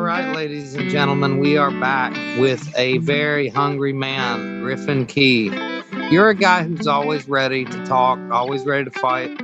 right, ladies and gentlemen, we are back with a very hungry man, Griffin Key. You're a guy who's always ready to talk, always ready to fight.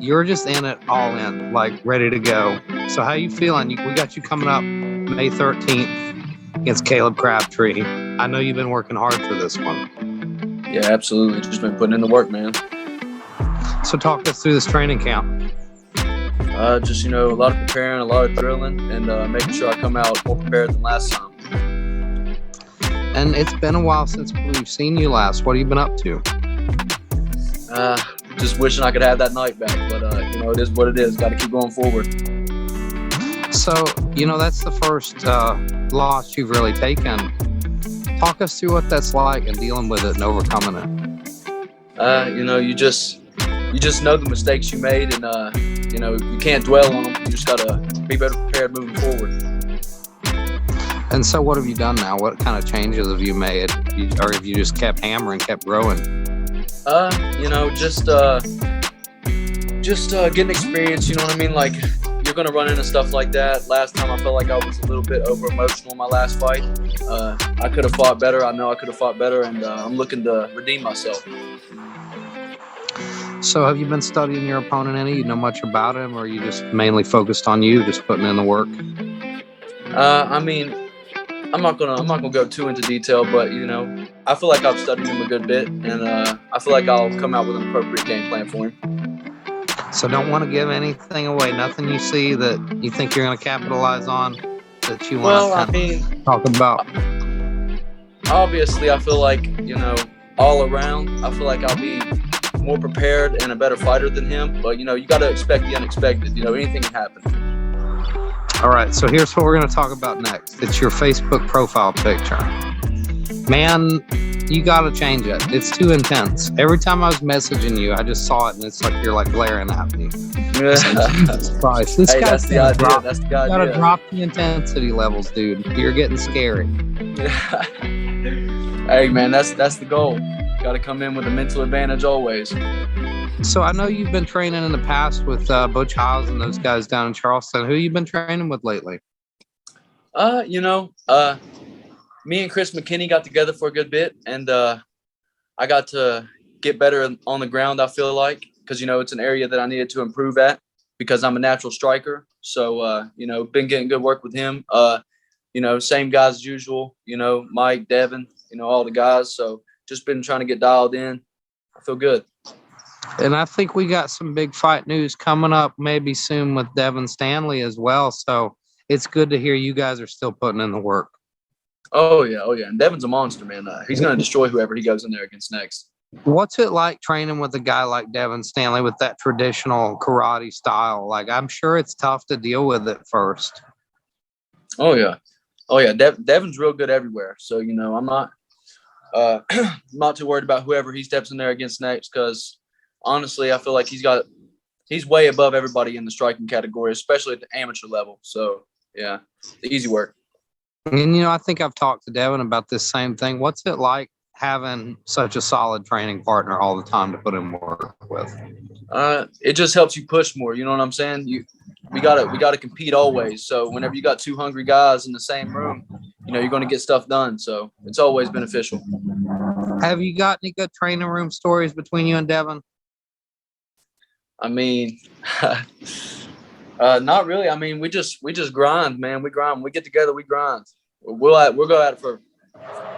You're just in it all in, like ready to go. So how you feeling? We got you coming up May 13th against Caleb Crabtree. I know you've been working hard for this one. Yeah, absolutely. Just been putting in the work, man. So talk us through this training camp. Just, a lot of preparing, a lot of drilling, and making sure I come out more prepared than last time. And it's been a while since we've seen you last. What have you been up to? Just wishing I could have that night back, but, it is what it is. Got to keep going forward. So, that's the first loss you've really taken. Talk us through what that's like and dealing with it and overcoming it. You just know the mistakes you made, and, you can't dwell on them. You just got to be better prepared moving forward. And so what have you done now? What kind of changes have you made? Or have you just kept hammering, kept growing? Just getting experience, you know what I mean? Like, you're going to run into stuff like that. Last time I felt like I was a little bit over-emotional in my last fight. I could have fought better. I know I could have fought better, and I'm looking to redeem myself. So have you been studying your opponent any? You know much about him, or are you just mainly focused on you, just putting in the work? I'm not gonna go too into detail, but I feel like I've studied him a good bit, and I feel like I'll come out with an appropriate game plan for him. So don't want to give anything away. Nothing you see that you think you're going to capitalize on that you want to talk about. Obviously, I feel like all around, I feel like I'll be more prepared and a better fighter than him. But you got to expect the unexpected. Anything can happen. All right, so here's what we're going to talk about next. It's your Facebook profile picture. Man, you got to change it. It's too intense. Every time I was messaging you, I just saw it, and it's like you're like glaring at me. Jesus Christ. This guy's got to drop the intensity levels, dude. You're getting scary. Hey, man, that's the goal. Got to come in with a mental advantage always. So I know you've been training in the past with Butch Howes and those guys down in Charleston. Who you been training with lately? Me and Chris McKinney got together for a good bit, and I got to get better on the ground, I feel like, because, it's an area that I needed to improve at because I'm a natural striker. So, been getting good work with him. Same guys as usual, Mike, Devin, all the guys. So just been trying to get dialed in. I feel good. And I think we got some big fight news coming up maybe soon with Devin Stanley as well. So it's good to hear you guys are still putting in the work. Oh, yeah. And Devin's a monster, man. He's going to destroy whoever he goes in there against next. What's it like training with a guy like Devin Stanley with that traditional karate style? Like, I'm sure it's tough to deal with at first. Oh, yeah. Devin's real good everywhere. So, I'm not too worried about whoever he steps in there against next because, honestly, I feel like he's way above everybody in the striking category, especially at the amateur level. So, yeah, the easy work. And, I think I've talked to Devin about this same thing. What's it like having such a solid training partner all the time to put in work with? It just helps you push more. You know what I'm saying? We gotta compete always. So whenever you got two hungry guys in the same room, you're going to get stuff done. So it's always beneficial. Have you got any good training room stories between you and Devin? Not really. We just grind, man. We grind. When we get together, we grind. We'll go at it for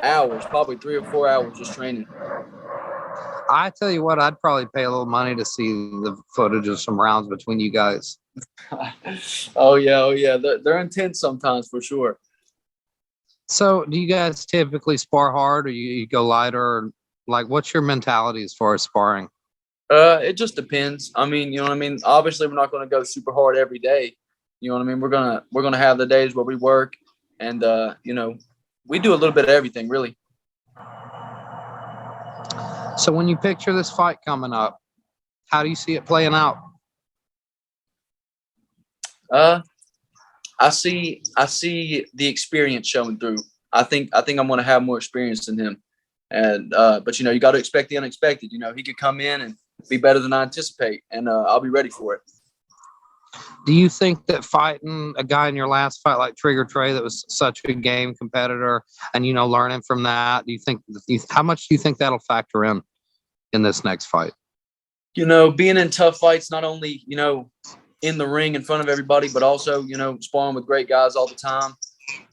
hours, probably 3 or 4 hours just training. I tell you what, I'd probably pay a little money to see the footage of some rounds between you guys. Oh yeah. They're intense sometimes for sure. So do you guys typically spar hard or you go lighter? Or, like, what's your mentality as far as sparring? It just depends. Obviously, we're not going to go super hard every day. We're gonna have the days where we work, and we do a little bit of everything, really. So when you picture this fight coming up, how do you see it playing out? I see the experience showing through. I think I'm going to have more experience than him, and but you got to expect the unexpected. He could come in and be better than I anticipate, and I'll be ready for it. Do you think that fighting a guy in your last fight like Trigger Trey that was such a game competitor and, learning from that, do you think, how much do you think that'll factor in this next fight? Being in tough fights, not only, in the ring in front of everybody, but also, sparring with great guys all the time.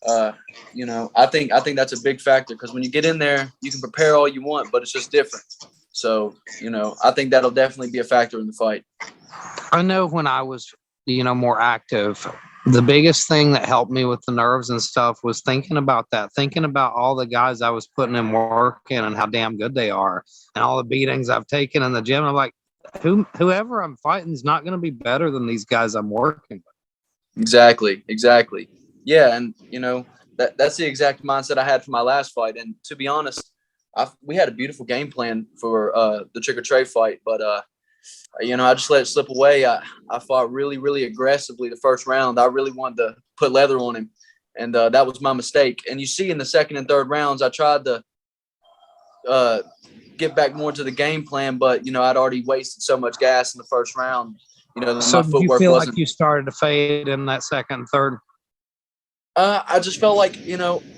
I think that's a big factor because when you get in there, you can prepare all you want, but it's just different. So, I think that'll definitely be a factor in the fight. I know when I was, more active, the biggest thing that helped me with the nerves and stuff was thinking about all the guys I was putting in work in and how damn good they are and all the beatings I've taken in the gym. I'm like, whoever I'm fighting is not going to be better than these guys I'm working with. Exactly. Yeah. And, that's the exact mindset I had for my last fight. And to be honest, we had a beautiful game plan for the Trigger Trey fight, but I just let it slip away. I fought really, really aggressively the first round. I really wanted to put leather on him, and that was my mistake. And you see in the second and third rounds, I tried to get back more to the game plan, but, I'd already wasted so much gas in the first round. So my footwork you feel wasn't. like you started to fade in that second and third? I just felt like,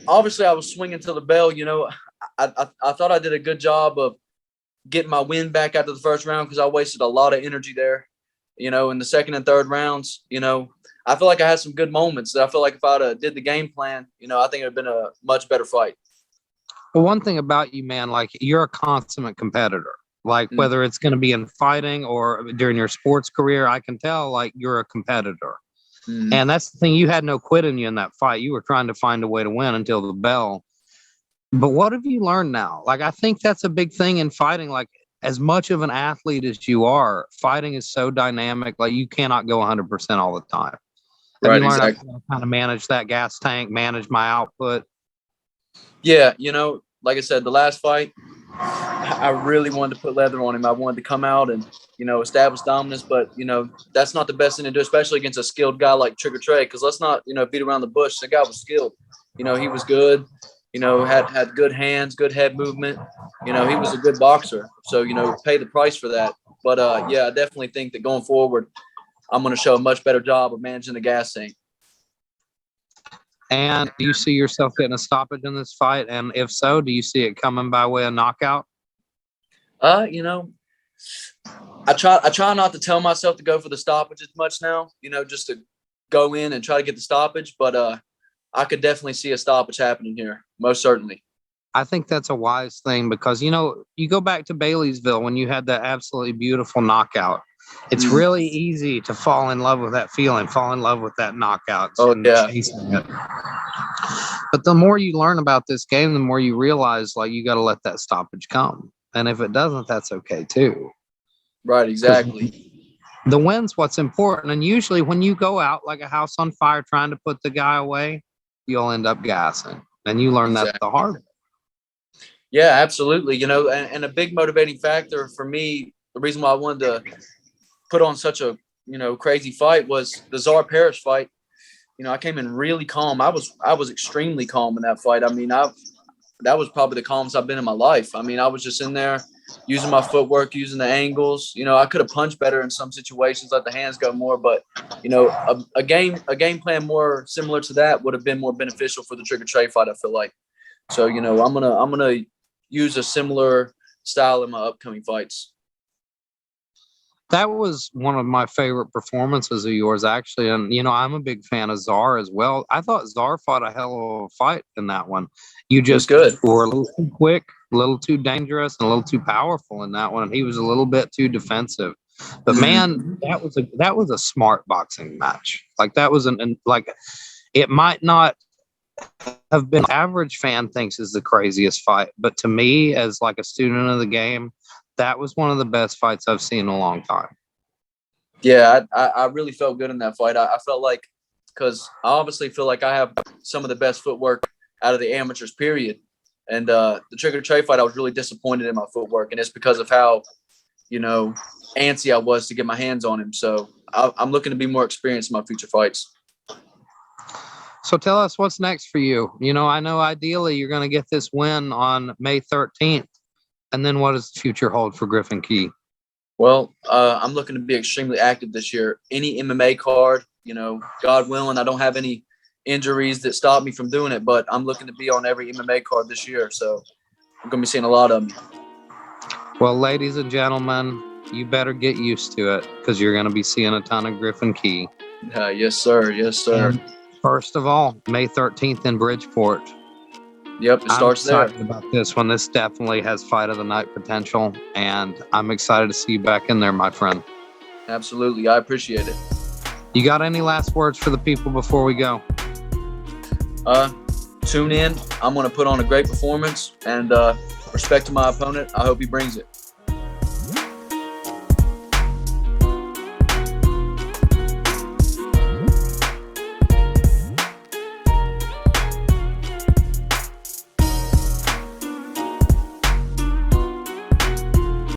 obviously I was swinging to the bell. I thought I did a good job of getting my win back after the first round because I wasted a lot of energy there. In the second and third rounds, I feel like I had some good moments that I feel like if I'd did the game plan, I think it would have been a much better fight. Well, one thing about you, man, like you're a consummate competitor. Like whether it's going to be in fighting or during your sports career, I can tell like you're a competitor. And that's the thing. You had no quit in you in that fight. You were trying to find a way to win until the bell. But what have you learned now? Like, I think that's a big thing in fighting. Like, as much of an athlete as you are, fighting is so dynamic. Like, you cannot go 100% all the time. Have you learned Exactly. how to kind of manage that gas tank, manage my output? Yeah, like I said, the last fight, I really wanted to put leather on him. I wanted to come out and, establish dominance. But, that's not the best thing to do, especially against a skilled guy like Trigger Trey. Because let's not, beat around the bush. The guy was skilled. He was good. Had good hands, good head movement. He was a good boxer. So, pay the price for that. But, yeah, I definitely think that going forward, I'm going to show a much better job of managing the gas tank. And do you see yourself getting a stoppage in this fight? And if so, do you see it coming by way of knockout? I try not to tell myself to go for the stoppage as much now, just to go in and try to get the stoppage. But I could definitely see a stoppage happening here, most certainly. I think that's a wise thing because, you go back to Baileysville when you had that absolutely beautiful knockout. It's really easy to fall in love with that feeling, fall in love with that knockout. Oh, yeah. But the more you learn about this game, the more you realize, like, you got to let that stoppage come. And if it doesn't, that's okay, too. Right, exactly. The win's what's important. And usually when you go out like a house on fire trying to put the guy away, you'll end up gassing. And you learn that the hard way. Yeah, absolutely. And a big motivating factor for me, the reason why I wanted to put on such a, crazy fight was the Czar Parrish fight. I came in really calm. I was extremely calm in that fight. I mean, that was probably the calmest I've been in my life. I mean, I was just in there using my footwork, using the angles. I could have punched better in some situations, let the hands go more. But, a game plan more similar to that would have been more beneficial for the Trigger Trey fight, I feel like. So, I'm gonna use a similar style in my upcoming fights. That was one of my favorite performances of yours, actually. And, I'm a big fan of Czar as well. I thought Czar fought a hell of a fight in that one. You just were a little too quick, a little too dangerous, and a little too powerful in that one. He was a little bit too defensive. But, man, that was a smart boxing match. Like, that was it might not have been average fan thinks is the craziest fight. But to me, as like a student of the game, that was one of the best fights I've seen in a long time. Yeah, I really felt good in that fight. I felt like, because I obviously feel like I have some of the best footwork out of the amateurs, period. And the Trigger Trey fight, I was really disappointed in my footwork. And it's because of how, antsy I was to get my hands on him. So I'm looking to be more experienced in my future fights. So tell us what's next for you. I know ideally you're going to get this win on May 13th. And then what does the future hold for Griffin Key? Well, I'm looking to be extremely active this year. Any MMA card, God willing, I don't have any injuries that stop me from doing it, but I'm looking to be on every MMA card this year. So I'm going to be seeing a lot of them. Well, ladies and gentlemen, you better get used to it because you're going to be seeing a ton of Griffin Key. Yes, sir. Yes, sir. And first of all, May 13th in Bridgeport. Yep, it starts there. I'm excited about this one. This definitely has fight of the night potential, and I'm excited to see you back in there, my friend. Absolutely. I appreciate it. You got any last words for the people before we go? Tune in. I'm going to put on a great performance, and respect to my opponent. I hope he brings it.